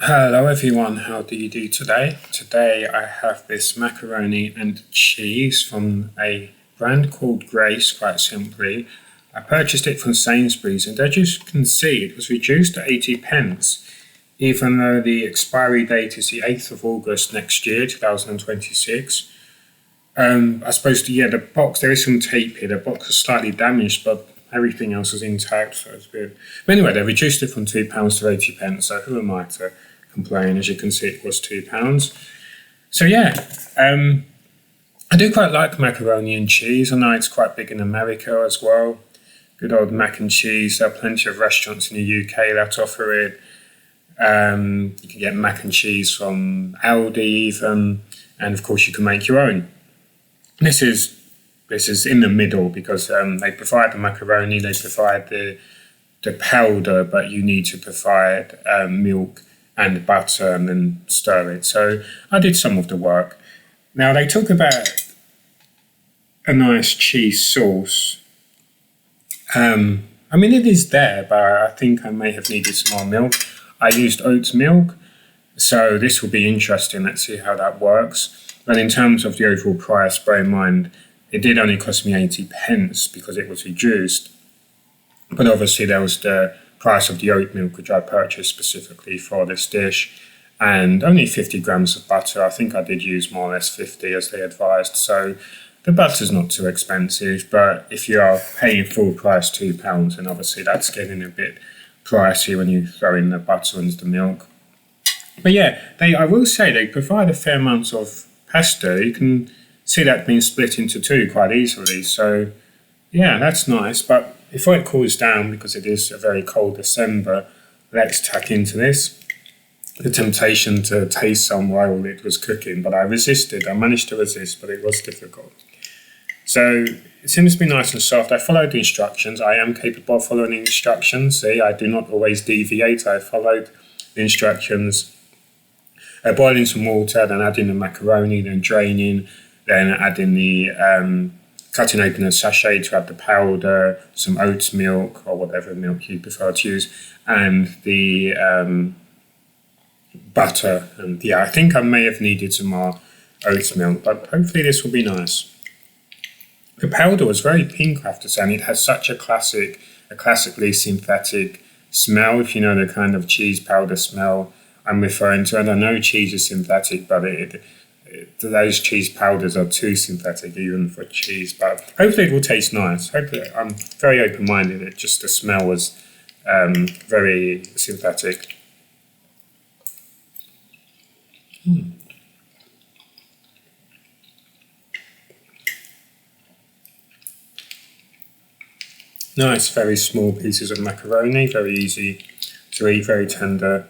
Hello everyone, how do you do today? Today I have this macaroni and cheese from a brand called Grace, quite simply. I purchased it from Sainsbury's and as you can see it was reduced to 80 pence, even though the expiry date is the 8th of August next year, 2026. I suppose, the box, there is some tape here, the box is slightly damaged, but everything else is intact, so it's good. But anyway, they reduced it from £2 to 80 pence, so who am I to complain? As you can see, it was £2. So I do quite like macaroni and cheese. I know it's quite big in America as well. Good old mac and cheese. There are plenty of restaurants in the UK that offer it. You can get mac and cheese from Aldi even, and of course you can make your own. This is in the middle because they provide the macaroni, they provide the powder, but you need to provide milk and butter and then stir it. So I did some of the work. Now they talk about a nice cheese sauce. It is there, but I think I may have needed some more milk. I used oat milk, so this will be interesting. Let's see how that works. And in terms of the overall price, bear in mind, it did only cost me 80 pence because it was reduced. But obviously there was the price of the oat milk, which I purchased specifically for this dish, and only 50 grams of butter. I think I did use more or less 50 as they advised. So the butter's not too expensive, but if you are paying full price £2, then obviously that's getting a bit pricey when you throw in the butter and the milk. But yeah, I will say they provide a fair amount of pasta. You can see that being split into two quite easily. So yeah, that's nice. But before it cools down, because it is a very cold December, let's tuck into this. The temptation to taste some while it was cooking, but I resisted. I managed to resist, but it was difficult. So it seems to be nice and soft. I followed the instructions. I am capable of following the instructions. See, I do not always deviate. I followed the instructions. Boiling some water, then adding the macaroni, then draining, then adding the cutting open a sachet to add the powder, some oat milk or whatever milk you prefer to use, and the butter. And yeah, I think I may have needed some more oat milk, but hopefully this will be nice. The powder was very pink, I have to say, and it has such a classically synthetic smell, if you know the kind of cheese powder smell I'm referring to. And I know cheese is synthetic, but those cheese powders are too synthetic even for cheese. But hopefully it will taste nice. Hopefully, I'm very open-minded. It just the smell was very synthetic. Nice, very small pieces of macaroni, very easy to eat, very tender,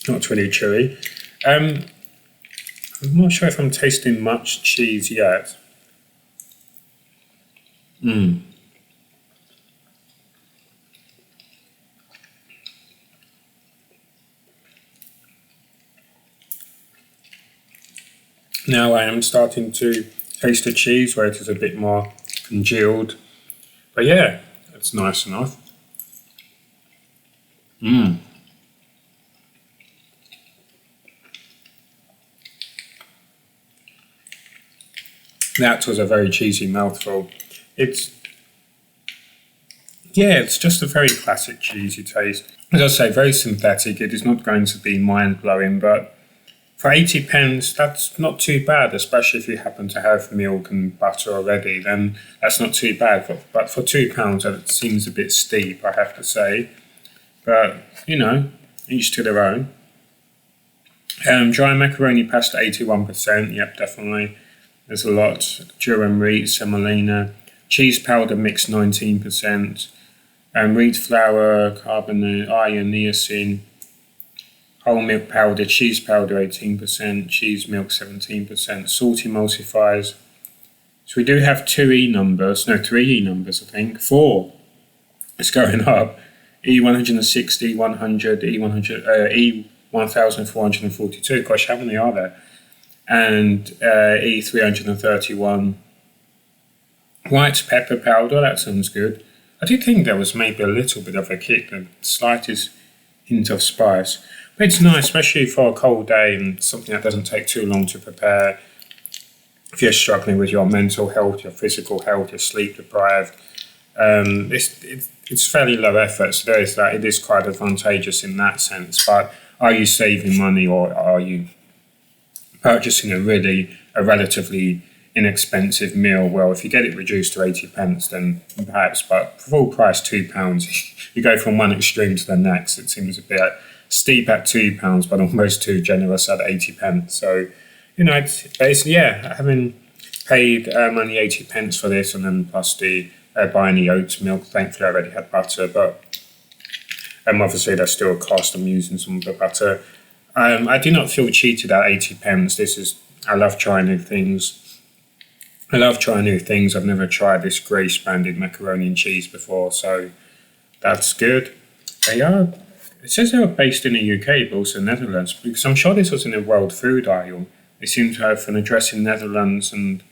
not really chewy. I'm not sure if I'm tasting much cheese yet. Now I am starting to taste the cheese where it is a bit more congealed. But yeah, it's nice enough. That was a very cheesy mouthful. It's just a very classic cheesy taste. As I say, very synthetic. It is not going to be mind-blowing, but for 80 pence, that's not too bad, especially if you happen to have milk and butter already, then that's not too bad. But for £2, that seems a bit steep, I have to say. But, each to their own. Dry macaroni pasta, 81%. Yep, definitely. There's a lot. Durum wheat, semolina. Cheese powder mix, 19%. Wheat flour, carbonate, iron, niacin. Whole milk powder, cheese powder 18%, cheese milk 17%, salt emulsifiers. So we do have three E numbers, I think. Four. It's going up. E160, 100, E1442. Gosh, how many are there? And E331. White pepper powder, that sounds good. I do think there was maybe a little bit of a kick, the slightest hint of spice. It's nice, especially for a cold day and something that doesn't take too long to prepare. If you're struggling with your mental health, your physical health, you're sleep deprived, it's fairly low effort. So there is that. It is quite advantageous in that sense. But are you saving money, or are you purchasing a relatively inexpensive meal? Well, if you get it reduced to 80p, then perhaps. But for full price £2, you go from one extreme to the next. It seems a bit steep at £2, but almost too generous at 80p. So, it's basically, having paid only 80p for this, and then plus the buying the oat milk. Thankfully, I already had butter, but obviously there's still a cost. I'm using some of the butter. I do not feel cheated at 80p. I love trying new things. I've never tried this Grace branded macaroni and cheese before, so that's good. They are. It says they were based in the UK, but also Netherlands, because I'm sure this was in the World Food Aisle. They seem to have an address in Netherlands and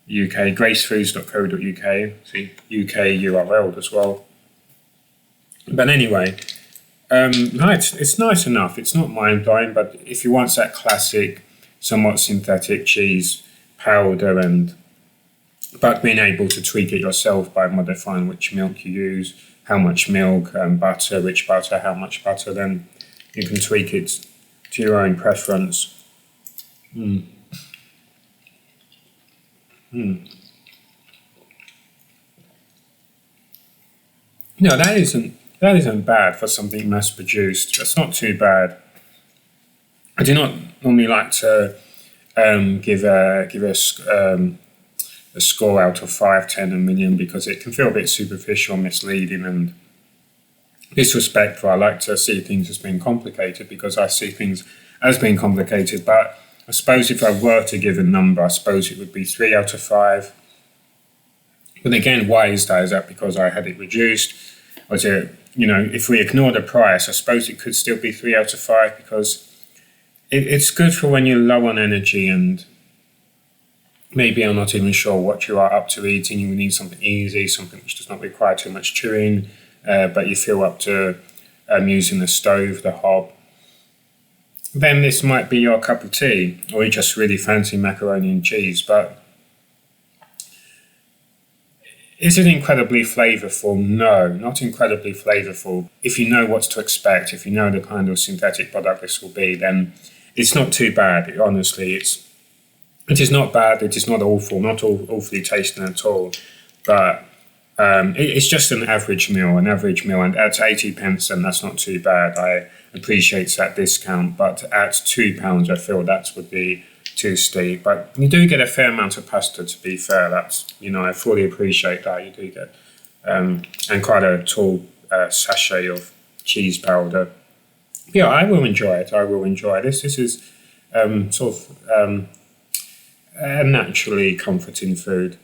UK, gracefoods.co.uk, see, UK URL as well. But anyway, it's nice enough. It's not mind-blowing, but if you want that classic, somewhat synthetic cheese powder, but being able to tweak it yourself by modifying which milk you use, how much milk, butter, which butter, how much butter, then you can tweak it to your own preference. No, that isn't bad for something mass produced. That's not too bad. I do not normally like to give a score out of 5, 10, a million, because it can feel a bit superficial, misleading, and disrespectful. I like to see things as being complicated, because I see things as being complicated. But I suppose if I were to give a number, I suppose it would be 3 out of 5. But again, why is that? Is that because I had it reduced? Or is it, if we ignore the price, I suppose it could still be 3 out of 5, because it's good for when you're low on energy and maybe I'm not even sure what you are up to eating. You need something easy, something which does not require too much chewing, but you feel up to using the stove, the hob. Then this might be your cup of tea, or you just really fancy macaroni and cheese. But is it incredibly flavourful? No, not incredibly flavourful. If you know what to expect, if you know the kind of synthetic product this will be, then it's not too bad. Honestly, it is not bad. It is not awful, not awfully tasting at all. But it's just an average meal, and at 80p, then that's not too bad. I appreciate that discount, but at £2, I feel that would be too steep. But you do get a fair amount of pasta, to be fair. That's, I fully appreciate that. You do get, and quite a tall sachet of cheese powder. Yeah, I will enjoy it. This is sort of a naturally comforting food.